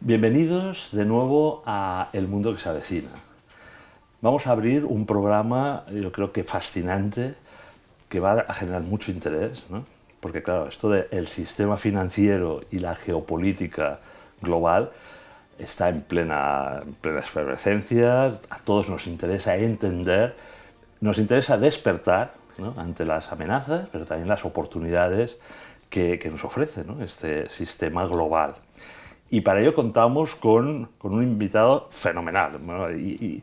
Bienvenidos de nuevo a El Mundo que se avecina. Vamos a abrir un programa, yo creo que fascinante, que va a generar mucho interés, ¿no? Porque claro, esto del sistema financiero y la geopolítica global está en plena efervescencia. A todos nos interesa entender, nos interesa despertar, ¿no?, ante las amenazas, pero también las oportunidades que nos ofrece, ¿no?, este sistema global. Y para ello contamos con un invitado fenomenal, ¿no?, y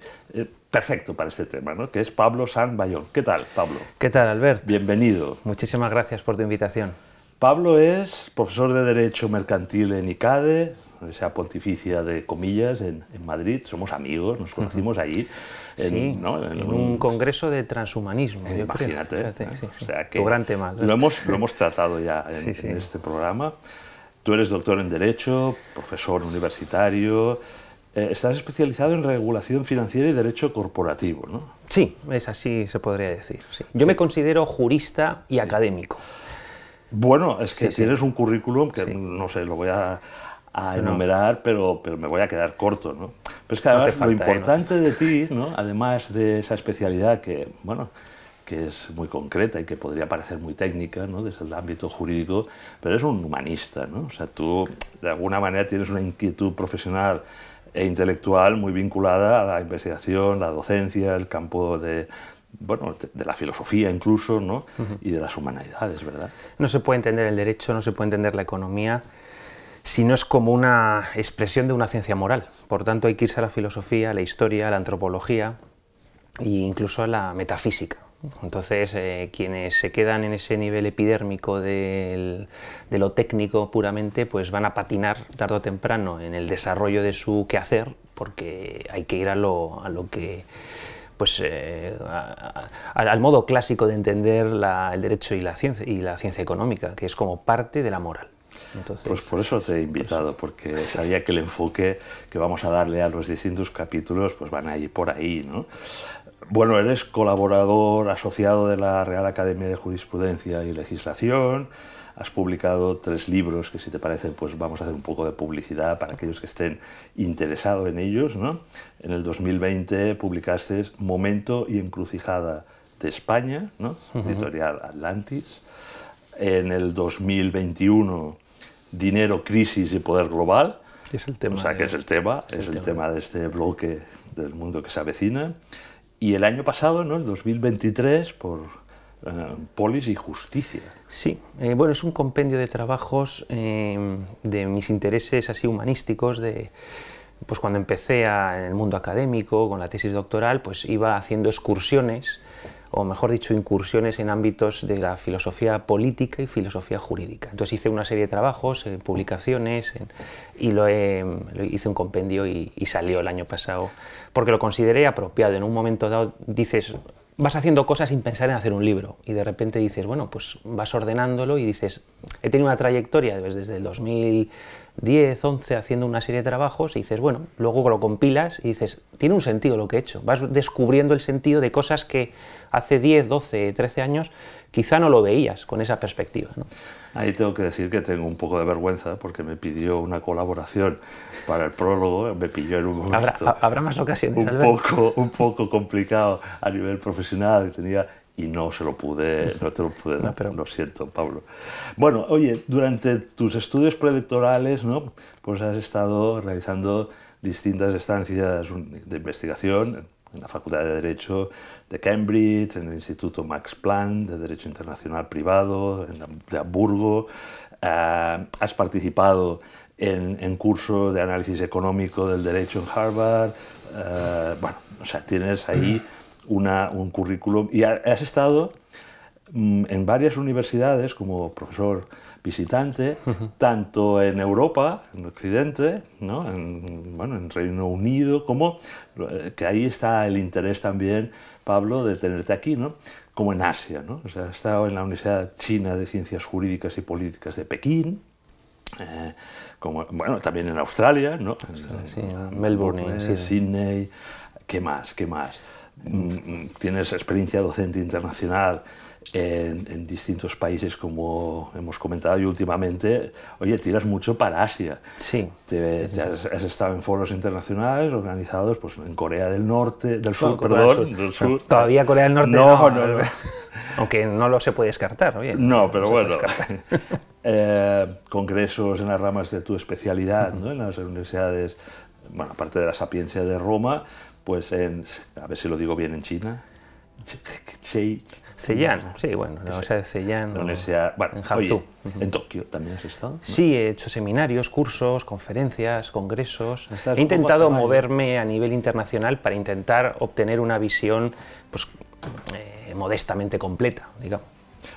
perfecto para este tema, ¿no?, que es Pablo Sanz Bayón. ¿Qué tal, Pablo? ¿Qué tal, Albert? Bienvenido. Muchísimas gracias por tu invitación. Pablo es profesor de Derecho Mercantil en ICADE, Universidad Pontificia de Comillas, en Madrid. Somos amigos, nos conocimos allí. En un congreso de transhumanismo, yo imagínate, creo. Fíjate, sí. O sea que tu gran tema. Lo hemos tratado ya en este programa. Tú eres doctor en Derecho, profesor universitario, estás especializado en regulación financiera y derecho corporativo, ¿no? Sí, es así se podría decir. Sí. Yo me considero jurista y académico. Bueno, es que tienes un currículum que no sé, lo voy a enumerar, pero me voy a quedar corto, ¿no? Pero es que además lo importante de ti, ¿no?, además de esa especialidad que, bueno, que es muy concreta y que podría parecer muy técnica, ¿no?, desde el ámbito jurídico, pero eres un humanista, ¿no? O sea, tú de alguna manera tienes una inquietud profesional e intelectual muy vinculada a la investigación, la docencia, el campo de la filosofía incluso, ¿no?, y de las humanidades, ¿verdad? No se puede entender el derecho, no se puede entender la economía si no es como una expresión de una ciencia moral. Por tanto, hay que irse a la filosofía, a la historia, a la antropología e incluso a la metafísica. Entonces, quienes se quedan en ese nivel epidérmico de lo técnico puramente, pues van a patinar tarde o temprano en el desarrollo de su quehacer, porque hay que ir a lo que, pues, al modo clásico de entender el derecho y la ciencia económica, que es como parte de la moral. Entonces, pues por eso te he invitado, porque sabía que el enfoque que vamos a darle a los distintos capítulos pues van a ir por ahí, ¿no? Bueno, eres colaborador asociado de la Real Academia de Jurisprudencia y Legislación, has publicado 3 libros que, si te parece, pues vamos a hacer un poco de publicidad para aquellos que estén interesados en ellos, ¿no? En el 2020 publicaste Momento y encrucijada de España, ¿no?, editorial Atlantis. En el 2021, Dinero, crisis y poder global. Es el tema. O sea, que es el tema de este bloque del mundo que se avecina. Y el año pasado, ¿no?, el 2023, por Polis y Justicia. Sí, bueno, es un compendio de trabajos de mis intereses así humanísticos, pues cuando empecé en el mundo académico, con la tesis doctoral, pues iba haciendo excursiones, o mejor dicho, incursiones en ámbitos de la filosofía política y filosofía jurídica. Entonces hice una serie de trabajos, publicaciones, y hice un compendio y salió el año pasado, porque lo consideré apropiado. En un momento dado dices, vas haciendo cosas sin pensar en hacer un libro, y de repente dices, bueno, pues vas ordenándolo y dices, he tenido una trayectoria desde el 2010, 11, haciendo una serie de trabajos, y dices, bueno, luego lo compilas y dices, tiene un sentido lo que he hecho. Vas descubriendo el sentido de cosas que hace 10, 12, 13 años quizá no lo veías con esa perspectiva, ¿no? Ahí tengo que decir que tengo un poco de vergüenza porque me pidió una colaboración para el prólogo, me pilló en un momento ¿Habrá más ocasiones, un poco complicado a nivel profesional y no te lo pude dar, pero lo siento, Pablo. Bueno, oye, durante tus estudios predoctorales, ¿no?, pues has estado realizando distintas estancias de investigación en la Facultad de Derecho de Cambridge, en el Instituto Max Planck de Derecho Internacional Privado de Hamburgo. Has participado en curso de análisis económico del derecho en Harvard. Bueno, o sea, tienes ahí un currículum y has estado en varias universidades como profesor visitante, tanto en Europa, en Occidente, ¿no?, en Reino Unido, como que ahí está el interés también, Pablo, de tenerte aquí, ¿no?, como en Asia, ¿no? O sea, has estado en la Universidad China de Ciencias Jurídicas y Políticas de Pekín, bueno, también en Australia, ¿no?, en Melbourne, Sydney. ¿Qué más? Tienes experiencia docente internacional en distintos países, como hemos comentado, y últimamente, oye, tiras mucho para Asia. Sí. Has estado en foros internacionales organizados pues, en Corea del Norte, del Sur, perdón, del Sur. Todavía Corea del Norte no. Aunque no lo se puede descartar, oye. No, pero bueno. Congresos en las ramas de tu especialidad, ¿no? En las universidades, bueno, aparte de la Sapienza de Roma, pues a ver si lo digo bien en China. Zhejiang, sí, bueno, la Universidad de Zhejiang, en Hangzhou. ¿En Tokio también has estado? Sí, he hecho seminarios, cursos, conferencias, congresos. He intentado moverme a nivel internacional para intentar obtener una visión pues, modestamente completa, digamos.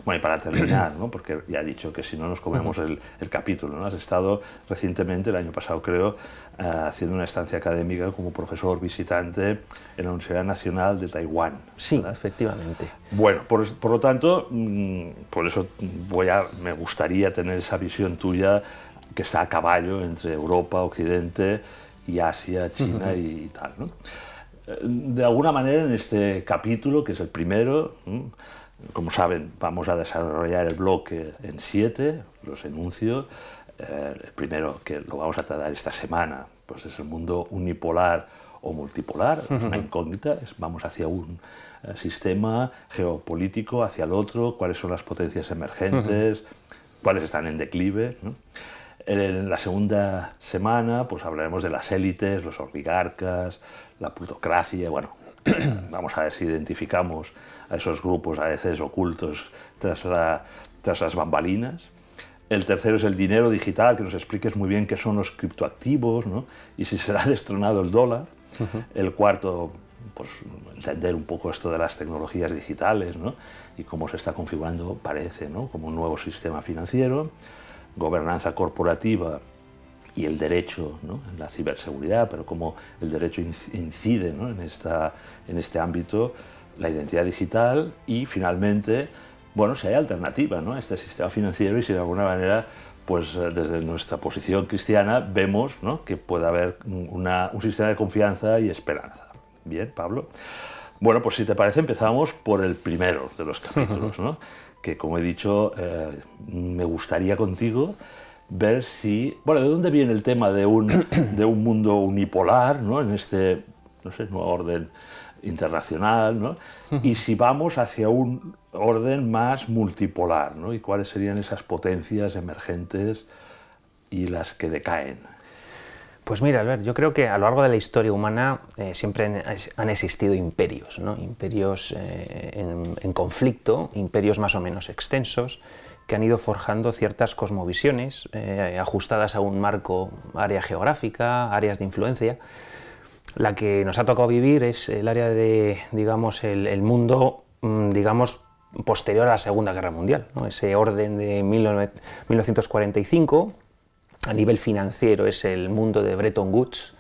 Bueno, y para terminar, ¿no? Porque ya he dicho que si no nos comemos el capítulo, ¿no? Has estado recientemente, el año pasado creo, haciendo una estancia académica como profesor visitante en la Universidad Nacional de Taiwán. Sí, ¿verdad? efectivamente. Bueno, por lo tanto, por eso me gustaría tener esa visión tuya que está a caballo entre Europa, Occidente y Asia, China y tal, ¿no? De alguna manera, en este capítulo, que es el primero, como saben, vamos a desarrollar el bloque en 7, los enuncio. El primero, que lo vamos a tratar esta semana, pues es el mundo unipolar o multipolar, es una incógnita, vamos hacia un sistema geopolítico, hacia el otro, cuáles son las potencias emergentes, cuáles están en declive, ¿no? En la segunda semana pues hablaremos de las élites, los oligarcas, la plutocracia, bueno, vamos a ver si identificamos a esos grupos a veces ocultos tras las bambalinas. El tercero es el dinero digital, que nos expliques muy bien qué son los criptoactivos, ¿no? Y si será destronado el dólar. El cuarto, pues entender un poco esto de las tecnologías digitales, ¿no? Y cómo se está configurando, parece, ¿no? Como un nuevo sistema financiero. Gobernanza corporativa y el derecho, ¿no? En la ciberseguridad, pero cómo el derecho incide, ¿no? en este ámbito, la identidad digital y finalmente, bueno, si hay alternativa, ¿no? A este sistema financiero y si de alguna manera, pues desde nuestra posición cristiana vemos, ¿no? Que puede haber un sistema de confianza y esperanza. Bien, Pablo. Bueno, pues si te parece empezamos por el primero de los capítulos, ¿no? Que como he dicho, me gustaría contigo ver si, bueno, ¿de dónde viene el tema de un mundo unipolar, ¿no? En este, no sé, nuevo orden internacional, ¿no? Y si vamos hacia un orden más multipolar, ¿no? Y cuáles serían esas potencias emergentes y las que decaen. Pues mira, Albert, yo creo que a lo largo de la historia humana siempre han existido imperios, ¿no? Imperios en conflicto, imperios más o menos extensos, que han ido forjando ciertas cosmovisiones ajustadas a un marco, área geográfica, áreas de influencia. La que nos ha tocado vivir es el área de, digamos, el mundo, digamos, posterior a la Segunda Guerra Mundial, ¿no? Ese orden de 1945, a nivel financiero es el mundo de Bretton Woods,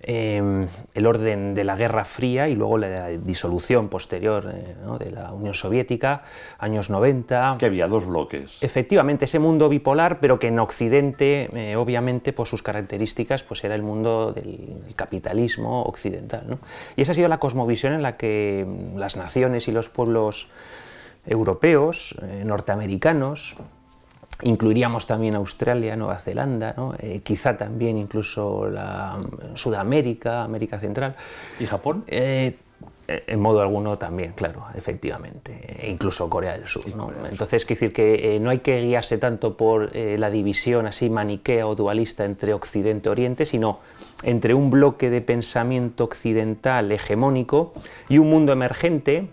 el orden de la Guerra Fría y luego la disolución posterior, ¿no? De la Unión Soviética, años 90. Que había dos bloques. Efectivamente, ese mundo bipolar, pero que en Occidente, obviamente, por sus características, pues era el mundo del capitalismo occidental, ¿no? Y esa ha sido la cosmovisión en la que las naciones y los pueblos europeos, norteamericanos, incluiríamos también Australia, Nueva Zelanda, ¿no? Quizá también incluso Sudamérica, América Central. ¿Y Japón? En modo alguno también, claro, efectivamente, e incluso Corea del Sur, ¿no? Entonces, quiero decir que no hay que guiarse tanto por la división así maniquea o dualista entre Occidente y Oriente, sino entre un bloque de pensamiento occidental hegemónico y un mundo emergente,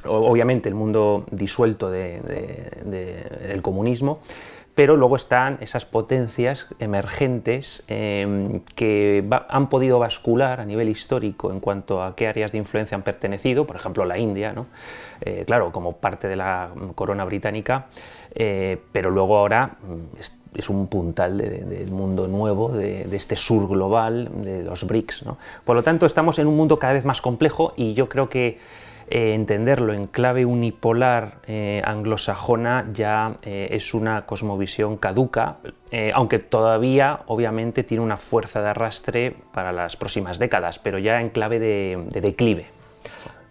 obviamente el mundo disuelto del comunismo, pero luego están esas potencias emergentes que han podido bascular a nivel histórico en cuanto a qué áreas de influencia han pertenecido, por ejemplo la India, ¿no? Claro, como parte de la corona británica, pero luego ahora es un puntal del mundo nuevo, de este sur global, de los BRICS, ¿no? Por lo tanto, estamos en un mundo cada vez más complejo y yo creo que entenderlo en clave unipolar anglosajona ya es una cosmovisión caduca, aunque todavía obviamente tiene una fuerza de arrastre para las próximas décadas, pero ya en clave de declive.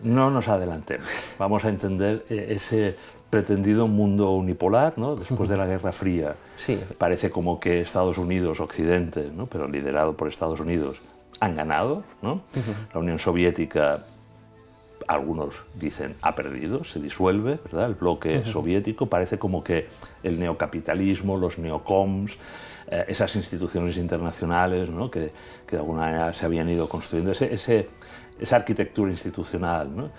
No nos adelantemos, vamos a entender ese pretendido mundo unipolar, ¿no? Después de la Guerra Fría. Sí. Parece como que Estados Unidos, Occidente, ¿no? Pero liderado por Estados Unidos, han ganado, ¿no? La Unión Soviética, algunos dicen, ha perdido, se disuelve, ¿verdad? El bloque soviético. Parece como que el neocapitalismo, los neocoms, esas instituciones internacionales, ¿no? que de alguna manera se habían ido construyendo, esa arquitectura institucional, ¿no?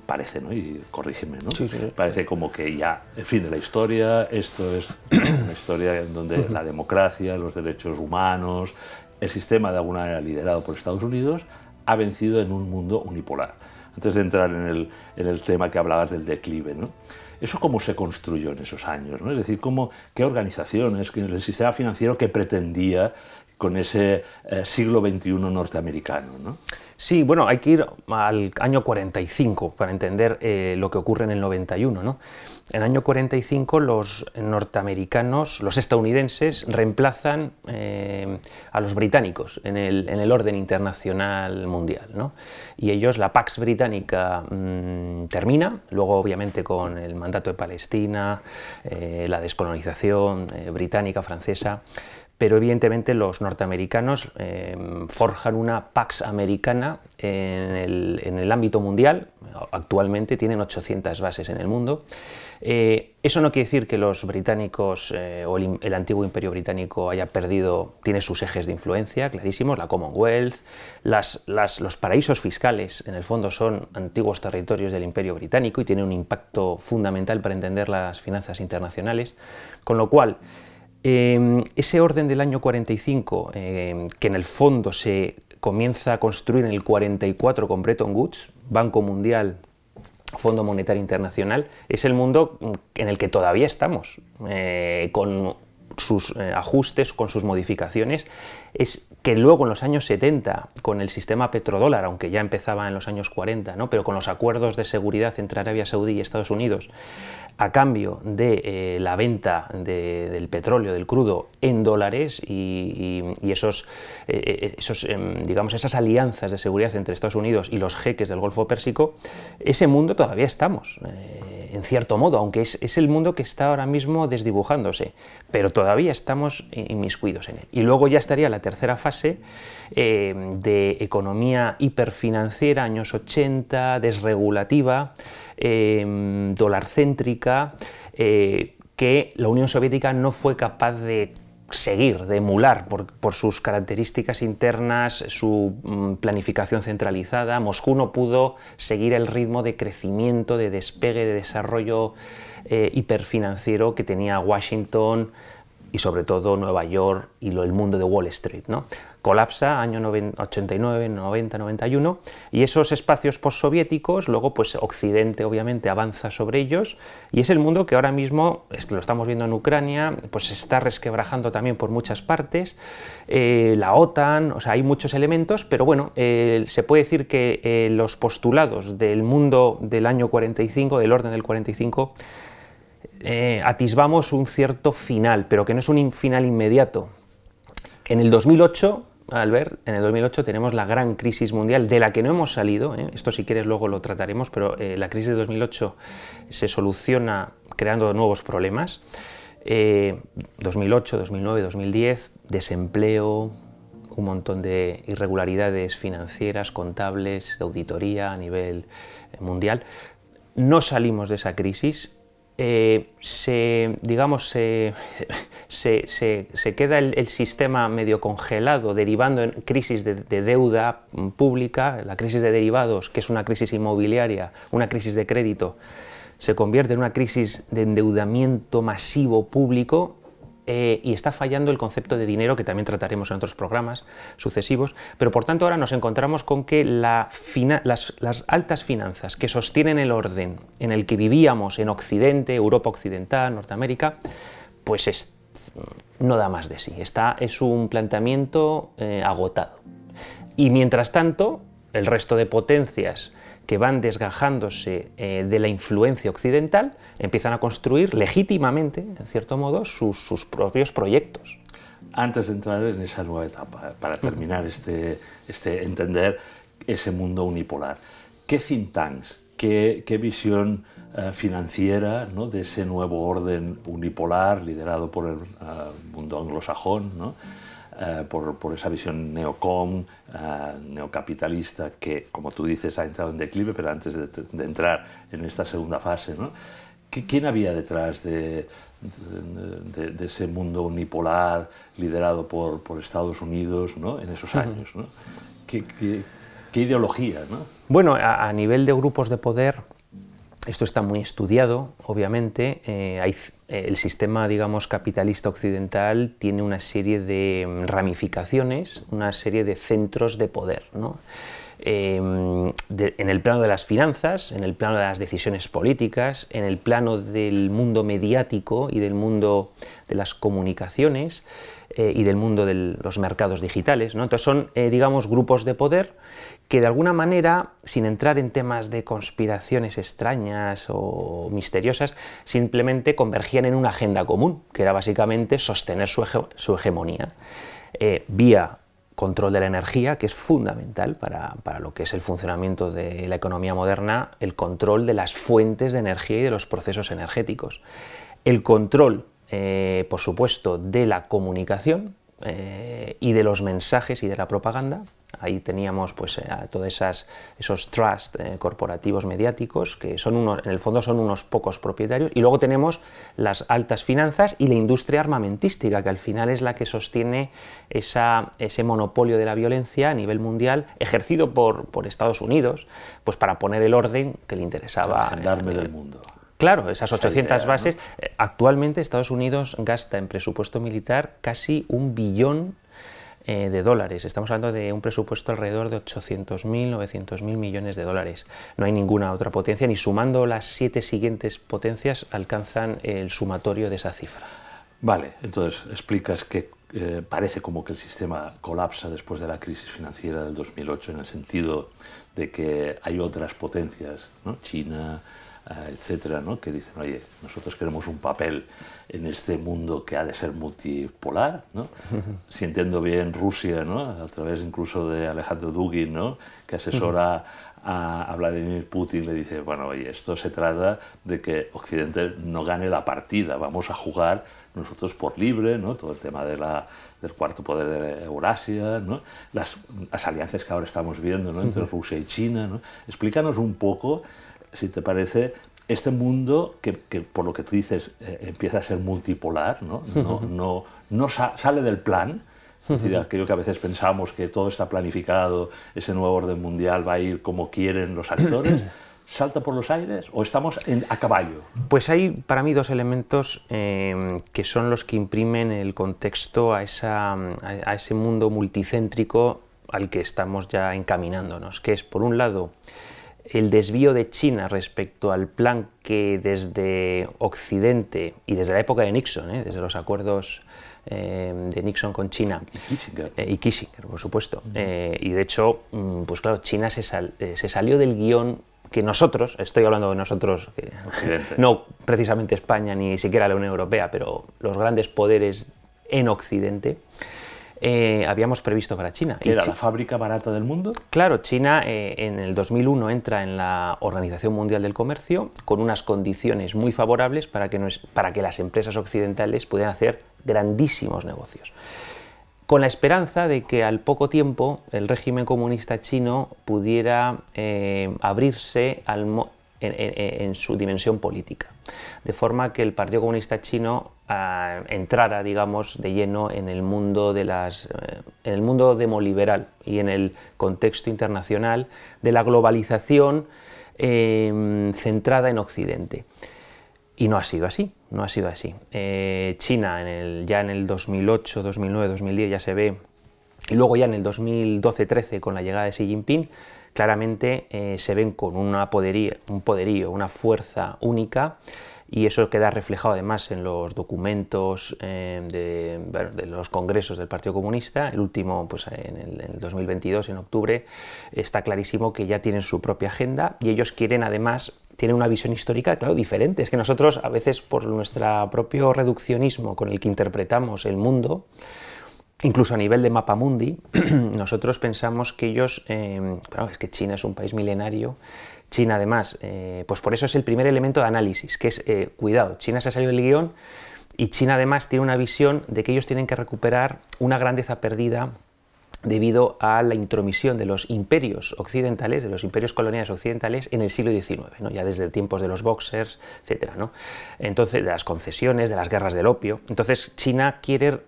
Parece, ¿no? Y corrígeme, ¿no? Sí, sí. Parece como que ya, el fin de la historia, esto es una historia en donde la democracia, los derechos humanos, el sistema de alguna manera liderado por Estados Unidos ha vencido en un mundo unipolar. Antes de entrar en el tema que hablabas del declive, ¿no? ¿Eso cómo se construyó en esos años, ¿no? Es decir, qué organizaciones, el sistema financiero que pretendía con ese siglo XXI norteamericano, ¿no? Sí, bueno, hay que ir al año 45 para entender lo que ocurre en el 91, ¿no? En el año 45 los norteamericanos, los estadounidenses, reemplazan a los británicos en el orden internacional mundial, ¿no? Y ellos, la Pax Británica termina, luego obviamente con el mandato de Palestina, la descolonización británica, francesa, pero evidentemente los norteamericanos forjan una Pax Americana en el ámbito mundial. Actualmente tienen 800 bases en el mundo. Eso no quiere decir que los británicos o el antiguo imperio británico haya perdido, tiene sus ejes de influencia clarísimos, la Commonwealth, los paraísos fiscales en el fondo son antiguos territorios del imperio británico y tienen un impacto fundamental para entender las finanzas internacionales, con lo cual ese orden del año 45, que en el fondo se comienza a construir en el 44 con Bretton Woods, Banco Mundial, Fondo Monetario Internacional, es el mundo en el que todavía estamos, con sus ajustes, con sus modificaciones. Es que luego en los años 70, con el sistema petrodólar, aunque ya empezaba en los años 40, ¿no? Pero con los acuerdos de seguridad entre Arabia Saudí y Estados Unidos, a cambio de la venta del petróleo, del crudo, en dólares y digamos, esas alianzas de seguridad entre Estados Unidos y los jeques del Golfo Pérsico, ese mundo todavía estamos, en cierto modo, aunque es el mundo que está ahora mismo desdibujándose, pero todavía estamos inmiscuidos en él. Y luego ya estaría la tercera fase de economía hiperfinanciera, años 80, desregulativa, dolarcéntrica, que la Unión Soviética no fue capaz de seguir, de emular por sus características internas, su planificación centralizada. Moscú no pudo seguir el ritmo de crecimiento, de despegue, de desarrollo hiperfinanciero que tenía Washington y sobre todo Nueva York y el mundo de Wall Street, ¿no? Colapsa año 89, 90, 91 y esos espacios postsoviéticos, luego pues Occidente obviamente avanza sobre ellos y es el mundo que ahora mismo, lo estamos viendo en Ucrania, pues se está resquebrajando también por muchas partes, la OTAN, o sea, hay muchos elementos, pero bueno, se puede decir que los postulados del mundo del año 45, del orden del 45, atisbamos un cierto final, pero que no es un final inmediato. En el 2008, Albert, en el 2008 tenemos la gran crisis mundial de la que no hemos salido, esto si quieres luego lo trataremos, pero la crisis de 2008 se soluciona creando nuevos problemas. 2008, 2009, 2010, desempleo, un montón de irregularidades financieras, contables, de auditoría a nivel mundial. No salimos de esa crisis. Se queda el sistema medio congelado, derivando en crisis de deuda pública, la crisis de derivados, que es una crisis inmobiliaria, una crisis de crédito, se convierte en una crisis de endeudamiento masivo público y está fallando el concepto de dinero, que también trataremos en otros programas sucesivos, pero por tanto ahora nos encontramos con que las altas finanzas que sostienen el orden en el que vivíamos en Occidente, Europa occidental, Norteamérica, pues no da más de sí, es un planteamiento agotado. Y mientras tanto, el resto de potencias que van desgajándose de la influencia occidental, empiezan a construir legítimamente, en cierto modo, sus propios proyectos. Antes de entrar en esa nueva etapa, para terminar entender ese mundo unipolar, ¿qué think tanks, qué visión financiera, ¿no?, de ese nuevo orden unipolar liderado por el mundo anglosajón, ¿no?, por esa visión neocom, neocapitalista, que, como tú dices, ha entrado en declive, pero antes de entrar en esta segunda fase, ¿no?, ¿quién había detrás de ese mundo unipolar liderado por Estados Unidos, ¿no?, en esos años, ¿no? ¿Qué ideología, ¿no? Bueno, a nivel de grupos de poder, esto está muy estudiado, obviamente. El sistema, digamos, capitalista occidental tiene una serie de ramificaciones, una serie de centros de poder, ¿no? En el plano de las finanzas, en el plano de las decisiones políticas, en el plano del mundo mediático y del mundo de las comunicaciones y del mundo de los mercados digitales, ¿no? Entonces son, digamos, grupos de poder que de alguna manera, sin entrar en temas de conspiraciones extrañas o misteriosas, simplemente convergían en una agenda común, que era básicamente sostener su hegemonía vía control de la energía, que es fundamental para lo que es el funcionamiento de la economía moderna, el control de las fuentes de energía y de los procesos energéticos. El control, por supuesto, de la comunicación y de los mensajes y de la propaganda. Ahí teníamos pues todos esos trusts corporativos mediáticos, que son en el fondo son unos pocos propietarios, y luego tenemos las altas finanzas y la industria armamentística, que al final es la que sostiene ese monopolio de la violencia a nivel mundial, ejercido por Estados Unidos, pues para poner el orden que le interesaba. El gendarme del mundo. Claro, esas 800 bases. ¿No? Actualmente Estados Unidos gasta en presupuesto militar casi $1 billón de dólares. Estamos hablando de un presupuesto alrededor de 800.000, 900.000 millones de dólares. No hay ninguna otra potencia, ni sumando las 7 siguientes potencias alcanzan el sumatorio de esa cifra. Vale, entonces explicas que parece como que el sistema colapsa después de la crisis financiera del 2008, en el sentido de que hay otras potencias, ¿no?, China, etcétera, ¿no?, que dicen, oye, nosotros queremos un papel en este mundo que ha de ser multipolar, ¿no? Si entiendo bien, Rusia, ¿no?, a través incluso de Alejandro Dugin, ¿no?, que asesora a Vladimir Putin, le dice, bueno, oye, esto se trata de que Occidente no gane la partida, vamos a jugar nosotros por libre, ¿no?, todo el tema del cuarto poder de Eurasia, ¿no?, las alianzas que ahora estamos viendo, ¿no?, entre Rusia y China, ¿no? Explícanos un poco, si te parece, este mundo que por lo que tú dices empieza a ser multipolar, ¿no? No sale del plan. Es decir, aquello que a veces pensamos que todo está planificado, ese nuevo orden mundial va a ir como quieren los actores, ¿salta por los aires o estamos a caballo? Pues hay para mí dos elementos que son los que imprimen el contexto a ese mundo multicéntrico al que estamos ya encaminándonos, que es, por un lado, el desvío de China respecto al plan que desde Occidente y desde la época de Nixon, desde los acuerdos de Nixon con China y Kissinger, por supuesto, y de hecho, pues claro, China se salió del guión que nosotros, estoy hablando de nosotros, no precisamente España ni siquiera la Unión Europea, pero los grandes poderes en Occidente, habíamos previsto para China. ¿Era la fábrica barata del mundo? Claro, China en el 2001 entra en la Organización Mundial del Comercio con unas condiciones muy favorables para que las empresas occidentales pudieran hacer grandísimos negocios, con la esperanza de que al poco tiempo el régimen comunista chino pudiera abrirse en su dimensión política, de forma que el Partido Comunista Chino entrara, digamos, de lleno en el mundo en el mundo demoliberal y en el contexto internacional de la globalización centrada en Occidente. Y no ha sido así, no ha sido así. China ya en el 2008, 2009, 2010 ya se ve, y luego ya en el 2012-13 con la llegada de Xi Jinping, claramente se ven con un poderío, una fuerza única, y eso queda reflejado además en los documentos de los congresos del Partido Comunista. El último, pues en el 2022, en octubre, está clarísimo que ya tienen su propia agenda y ellos quieren, además, tienen una visión histórica, claro, diferente. Es que nosotros, a veces, por nuestro propio reduccionismo con el que interpretamos el mundo, incluso a nivel de mapamundi, nosotros pensamos que ellos, claro, es que China es un país milenario. China además, pues por eso es el primer elemento de análisis, que es, cuidado, China se ha salido del guión y China además tiene una visión de que ellos tienen que recuperar una grandeza perdida debido a la intromisión de los imperios occidentales, de los imperios coloniales occidentales en el siglo XIX, ¿no? Ya desde tiempos de los boxers, etcétera, ¿no? Entonces, de las concesiones, de las guerras del opio. Entonces, China quiere,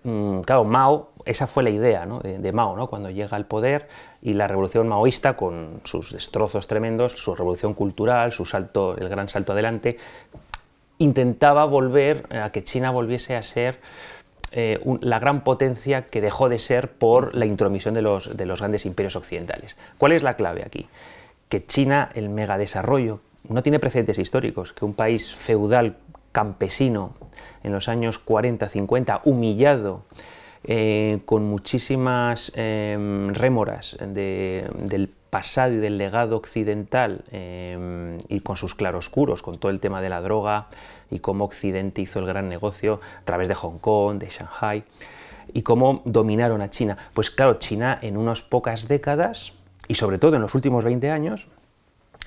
claro, Mao, esa fue la idea, ¿no? de Mao, ¿no? Cuando llega al poder, y la revolución maoísta, con sus destrozos tremendos, su revolución cultural, su salto, el gran salto adelante, intentaba volver a que China volviese a ser la gran potencia que dejó de ser por la intromisión de los grandes imperios occidentales. ¿Cuál es la clave aquí? Que China, el megadesarrollo, no tiene precedentes históricos, que un país feudal campesino en los años 40-50, humillado, con muchísimas rémoras del pasado y del legado occidental, y con sus claroscuros, con todo el tema de la droga y cómo Occidente hizo el gran negocio a través de Hong Kong, de Shanghai, y cómo dominaron a China. Pues claro, China en unas pocas décadas, y sobre todo en los últimos 20 años,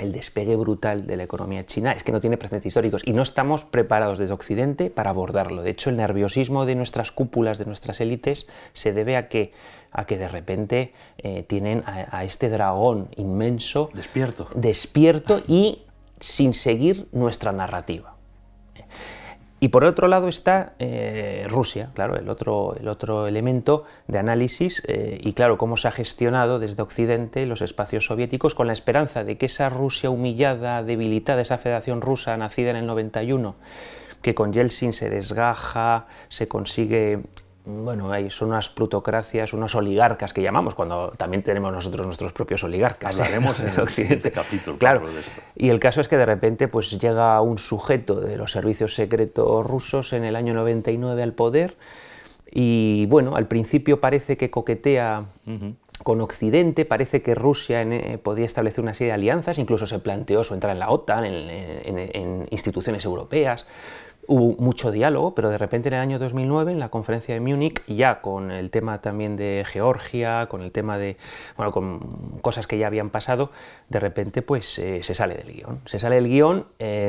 el despegue brutal de la economía china es que no tiene precedentes históricos y no estamos preparados desde Occidente para abordarlo. De hecho, el nerviosismo de nuestras cúpulas, de nuestras élites, se debe a que de repente tienen a este dragón inmenso despierto y sin seguir nuestra narrativa. Y por otro lado está Rusia, claro, el otro elemento de análisis, y claro, cómo se ha gestionado desde Occidente los espacios soviéticos con la esperanza de que esa Rusia humillada, debilitada, esa Federación Rusa nacida en el 91, que con Yeltsin se desgaja, se consigue... Bueno, son unas plutocracias, unos oligarcas que llamamos, cuando también tenemos nosotros nuestros propios oligarcas. Hablaremos en el Occidente capítulo, claro. De esto. Y el caso es que de repente pues llega un sujeto de los servicios secretos rusos en el año 99 al poder y bueno, al principio parece que coquetea con Occidente, parece que Rusia podía establecer una serie de alianzas, incluso se planteó su entrada en la OTAN, en instituciones europeas. Hubo mucho diálogo, pero de repente en el año 2009, en la conferencia de Múnich, ya con el tema también de Georgia, con el tema de, bueno, con cosas que ya habían pasado, de repente pues se sale del guión. Se sale del guión,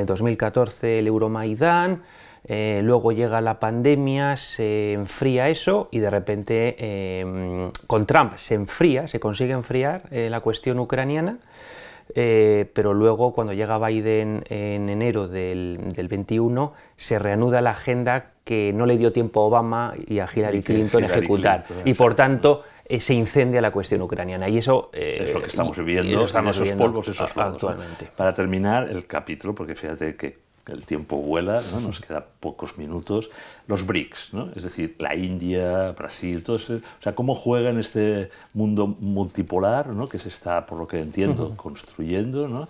2014 el Euromaidán, luego llega la pandemia, se enfría eso y de repente con Trump se consigue enfriar la cuestión ucraniana. Pero luego cuando llega Biden en enero del 21 se reanuda la agenda que no le dio tiempo a Obama y a Hillary Clinton ejecutar y por tanto se incendia la cuestión ucraniana y eso es lo que estamos viviendo, esos polvos actualmente. ¿No? Para terminar el capítulo, porque fíjate que el tiempo vuela, ¿no? Nos quedan pocos minutos. Los BRICS, ¿no? Es decir, la India, Brasil, todo eso. O sea, cómo juega en este mundo multipolar, ¿no? Que se está, por lo que entiendo, construyendo, ¿no?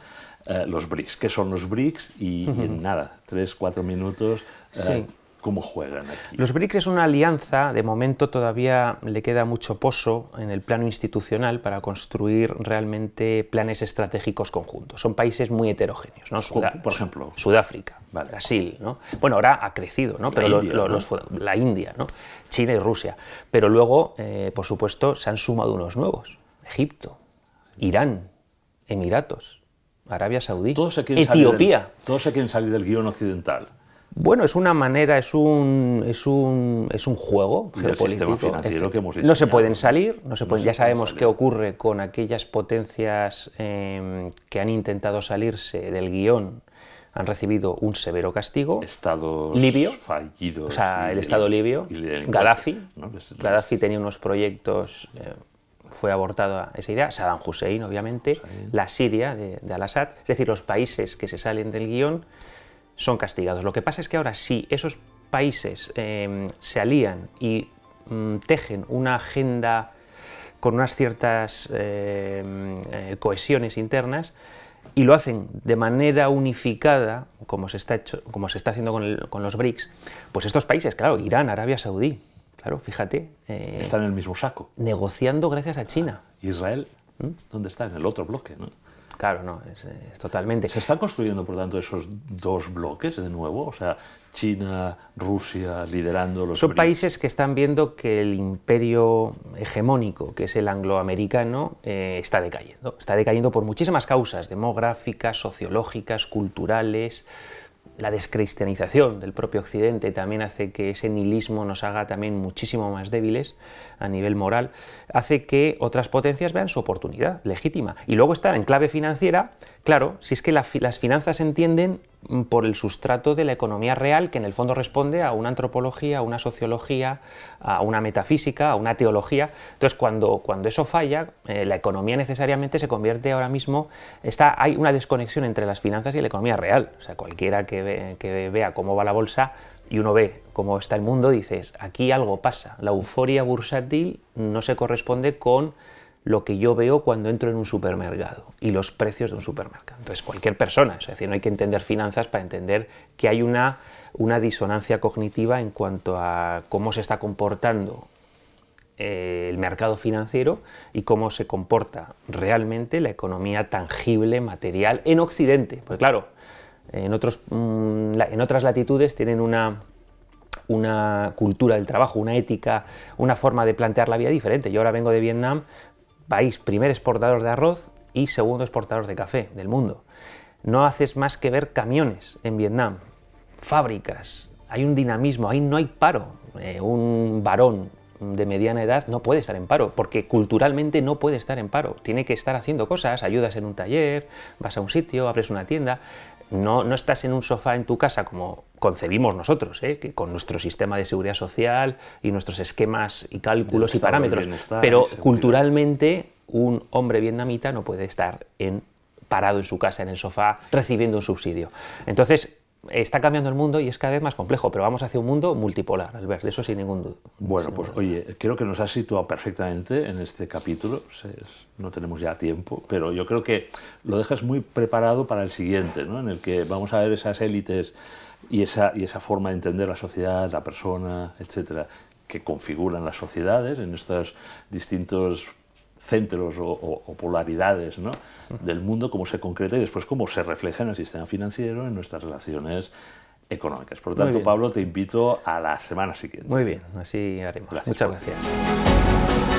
Los BRICS. ¿Qué son los BRICS? Y en nada, 3-4 minutos, sí. ¿Cómo juegan aquí? Los BRICS es una alianza, de momento todavía le queda mucho pozo en el plano institucional para construir realmente planes estratégicos conjuntos. Son países muy heterogéneos, ¿no? Por ejemplo, Sudáfrica, vale. Brasil, ¿no? Bueno, ahora ha crecido, ¿no? Pero la India, ¿no? China y Rusia. Pero luego, por supuesto, se han sumado unos nuevos. Egipto, Irán, Emiratos, Arabia Saudí, Etiopía. Todos se quieren salir del guión occidental. Bueno, es una manera, es un juego geopolítico. El sistema financiero que hemos dicho. No se pueden salir, ya sabemos qué ocurre con aquellas potencias que han intentado salirse del guión, han recibido un severo castigo. Estados libio, fallidos. O sea, el Estado libio, Gaddafi. ¿No? Gaddafi tenía unos proyectos, fue abortada esa idea. Saddam Hussein, obviamente. La Siria de al-Assad. Es decir, los países que se salen del guión son castigados. Lo que pasa es que ahora si esos países se alían y tejen una agenda con unas ciertas cohesiones internas y lo hacen de manera unificada, como se está haciendo con los BRICS, pues estos países, claro, Irán, Arabia Saudí, claro, fíjate. Están en el mismo saco. Negociando gracias a China. Israel, ¿dónde está? En el otro bloque, ¿no? claro, no, es totalmente. ¿Se están construyendo, por tanto, esos dos bloques de nuevo? O sea, China, Rusia, liderando los... Son países que están viendo que el imperio hegemónico, que es el angloamericano, está decayendo. Está decayendo por muchísimas causas, demográficas, sociológicas, culturales. La descristianización del propio Occidente también hace que ese nihilismo nos haga también muchísimo más débiles a nivel moral, hace que otras potencias vean su oportunidad legítima. Y luego está en clave financiera, claro, si es que las finanzas se entienden por el sustrato de la economía real, que en el fondo responde a una antropología, a una sociología, a una metafísica, a una teología. Entonces, cuando eso falla, la economía necesariamente se convierte ahora mismo... hay una desconexión entre las finanzas y la economía real. O sea, cualquiera que vea cómo va la bolsa y uno ve cómo está el mundo, dices, aquí algo pasa. La euforia bursátil no se corresponde con lo que yo veo cuando entro en un supermercado y los precios de un supermercado. Entonces, cualquier persona, es decir, no hay que entender finanzas para entender que hay una disonancia cognitiva en cuanto a cómo se está comportando el mercado financiero y cómo se comporta realmente la economía tangible, material, en Occidente. Pues claro, en otras latitudes tienen una cultura del trabajo, una ética, una forma de plantear la vida diferente. Yo ahora vengo de Vietnam, país primer exportador de arroz y segundo exportador de café del mundo. No haces más que ver camiones en Vietnam, fábricas, hay un dinamismo, ahí no hay paro. Un varón de mediana edad no puede estar en paro, porque culturalmente no puede estar en paro, tiene que estar haciendo cosas, ayudas en un taller, vas a un sitio, abres una tienda. No estás en un sofá en tu casa como concebimos nosotros, que con nuestro sistema de seguridad social y nuestros esquemas y cálculos y parámetros, pero culturalmente un hombre vietnamita no puede estar parado en su casa, en el sofá, recibiendo un subsidio. Entonces, está cambiando el mundo y es cada vez más complejo, pero vamos hacia un mundo multipolar, Albert, de eso sin ningún duda. Bueno, pues oye, creo que nos has situado perfectamente en este capítulo, no tenemos ya tiempo, pero yo creo que lo dejas muy preparado para el siguiente, ¿no? En el que vamos a ver esas élites y esa forma de entender la sociedad, la persona, etcétera, que configuran las sociedades en estos distintos centros o polaridades, ¿no?, del mundo, cómo se concreta y después cómo se refleja en el sistema financiero, en nuestras relaciones económicas. Por lo tanto, Pablo, te invito a la semana siguiente. Muy bien, así haremos. Gracias. Muchas gracias.